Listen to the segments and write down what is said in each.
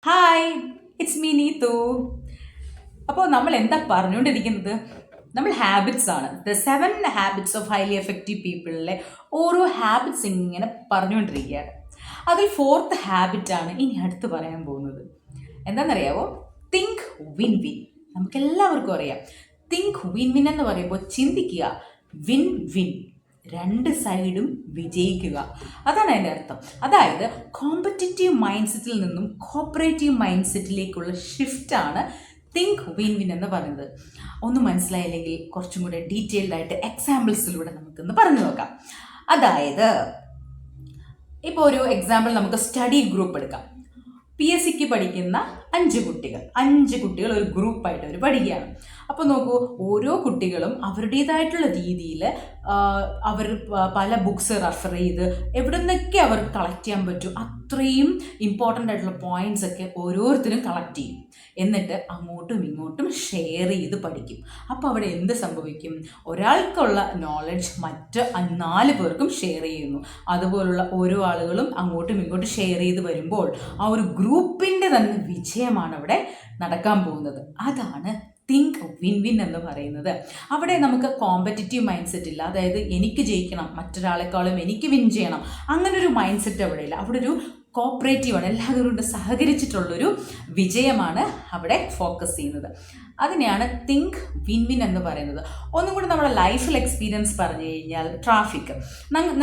Hi, it's me Neethu. അപ്പോൾ നമ്മൾ എന്താ പറഞ്ഞുകൊണ്ടിരിക്കുന്നത്? നമ്മൾ ഹാബിറ്റ്സ് ആണ്. The 7 habits of highly effective പീപ്പിളിലെ ഓരോ ഹാബിറ്റ്സ് ഇങ്ങനെ പറഞ്ഞുകൊണ്ടിരിക്കുകയാണ്. അതിൽ 4th ഹാബിറ്റാണ് ഇനി അടുത്ത് പറയാൻ പോകുന്നത്. എന്താണെന്നറിയാവോ? Think win win. നമുക്കെല്ലാവർക്കും അറിയാം, തിങ്ക് വിൻ വിൻ എന്ന് പറയുമ്പോൾ ചിന്തിക്കുക വിൻ വിൻ, രണ്ട് സൈഡും വിജയിക്കുക. അതാണ് അതിൻ്റെ അർത്ഥം. അതായത് കോമ്പറ്റിറ്റീവ് മൈൻഡ് സെറ്റിൽ നിന്നും കോപ്പറേറ്റീവ് മൈൻഡ് സെറ്റിലേക്കുള്ള ഷിഫ്റ്റാണ് തിങ്ക് വിൻ വിൻ എന്ന് പറയുന്നത്. ഒന്നും മനസ്സിലായില്ലെങ്കിൽ കുറച്ചും കൂടെ ഡീറ്റെയിൽഡ് ആയിട്ട് എക്സാമ്പിൾസിലൂടെ നമുക്കൊന്ന് പറഞ്ഞു നോക്കാം. അതായത് ഇപ്പോൾ ഒരു എക്സാമ്പിൾ നമുക്ക് സ്റ്റഡി ഗ്രൂപ്പ് എടുക്കാം. PSCക്ക് പഠിക്കുന്ന 5 കുട്ടികൾ ഒരു ഗ്രൂപ്പായിട്ട് അവർ പഠിക്കുകയാണ്. അപ്പോൾ നോക്കൂ, ഓരോ കുട്ടികളും അവരുടേതായിട്ടുള്ള രീതിയിൽ അവർ പല ബുക്സ് റെഫർ ചെയ്ത് എവിടെ നിന്നൊക്കെ അവർക്ക് കളക്ട് ചെയ്യാൻ പറ്റും അത്രയും ഇമ്പോർട്ടൻ്റ് ആയിട്ടുള്ള പോയിന്റ്സ് ഒക്കെ ഓരോരുത്തരും കളക്ട് ചെയ്യും. എന്നിട്ട് അങ്ങോട്ടും ഇങ്ങോട്ടും ഷെയർ ചെയ്ത് പഠിക്കും. അപ്പോൾ അവിടെ എന്ത് സംഭവിക്കും? ഒരാൾക്കുള്ള നോളജ് മറ്റ് 4 പേർക്കും ഷെയർ ചെയ്യുന്നു. അതുപോലുള്ള ഓരോ ആളുകളും അങ്ങോട്ടും ഇങ്ങോട്ടും ഷെയർ ചെയ്ത് വരുമ്പോൾ ആ ഒരു ഗ്രൂപ്പിൻ്റെ തന്നെ വിജയമാണ് അവിടെ നടക്കാൻ പോകുന്നത്. അതാണ് തിങ്ക് വിൻ വിൻ എന്ന് പറയുന്നത്. അവിടെ നമുക്ക് കോമ്പറ്റിറ്റീവ് മൈൻഡ് സെറ്റ് ഇല്ല. അതായത് എനിക്ക് ജയിക്കണം, മറ്റൊരാളെക്കാളും എനിക്ക് വിൻ ചെയ്യണം, അങ്ങനൊരു മൈൻഡ് സെറ്റ് അവിടെ ഇല്ല. അവിടെ ഒരു കോപ്പറേറ്റീവാണ്, എല്ലാവരും കൊണ്ട് സഹകരിച്ചിട്ടുള്ളൊരു വിജയമാണ് അവിടെ ഫോക്കസ് ചെയ്യുന്നത്. അതിനെയാണ് തിങ്ക് വിൻ വിൻ എന്ന് പറയുന്നത്. ഒന്നും കൂടി നമ്മുടെ ലൈഫിൽ എക്സ്പീരിയൻസ് പറഞ്ഞു കഴിഞ്ഞാൽ, ട്രാഫിക്,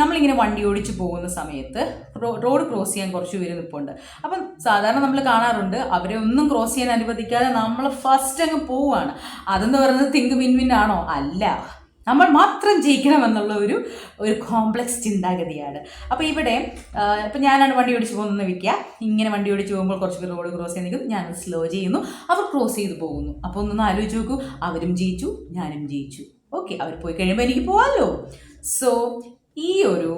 നമ്മളിങ്ങനെ വണ്ടി ഓടിച്ച് പോകുന്ന സമയത്ത് റോഡ് ക്രോസ് ചെയ്യാൻ കുറച്ച് പേര് നിൽപ്പുണ്ട്. അപ്പം സാധാരണ നമ്മൾ കാണാറുണ്ട്, അവരെ ഒന്നും ക്രോസ് ചെയ്യാൻ അനുവദിക്കാതെ നമ്മൾ ഫസ്റ്റ് അങ്ങ് പോവുകയാണ്. അതെന്ന് പറയുന്നത് തിങ്ക് വിൻ വിൻ ആണോ? അല്ല, നമ്മൾ മാത്രം ജയിക്കണമെന്നുള്ള ഒരു കോംപ്ലക്സ് ചിന്താഗതിയാണ്. അപ്പോൾ ഇവിടെ ഇപ്പം ഞാനാണ് വണ്ടി ഓടിച്ച് പോകുന്നത് വിൽക്കുക. ഇങ്ങനെ വണ്ടി ഓടിച്ച് പോകുമ്പോൾ കുറച്ച് പേർ റോഡ് ക്രോസ് ചെയ്യാൻ നിൽക്കും, ഞാനത് സ്ലോ ചെയ്യുന്നു, അവർ ക്രോസ് ചെയ്ത് പോകുന്നു. അപ്പോൾ ഒന്നൊന്ന് ആലോചിച്ച് നോക്കൂ, അവരും ജയിച്ചു, ഞാനും ജയിച്ചു. ഓക്കെ, അവർ പോയി കഴിയുമ്പോൾ എനിക്ക് പോകാമല്ലോ. സോ ഈ ഒരു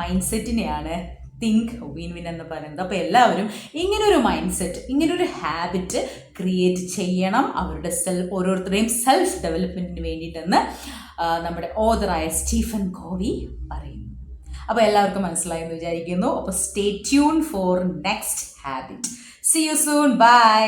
മൈൻഡ് സെറ്റിനെയാണ് തിങ്ക് വിൻ വിൻ എന്ന് പറയുന്നത്. അപ്പോൾ എല്ലാവരും ഇങ്ങനൊരു മൈൻഡ് സെറ്റ്, ഇങ്ങനൊരു ഹാബിറ്റ് ക്രിയേറ്റ് ചെയ്യണം അവരുടെ ഓരോരുത്തരുടെയും സെൽഫ് ഡെവലപ്മെൻറ്റിന് വേണ്ടിയിട്ടെന്ന് നമ്മുടെ ഓതറായ സ്റ്റീഫൻ കോവി പറയുന്നു. അപ്പോൾ എല്ലാവർക്കും മനസ്സിലായെന്ന് വിചാരിക്കുന്നു. അപ്പോൾ stay tune for next habit. See you soon. By.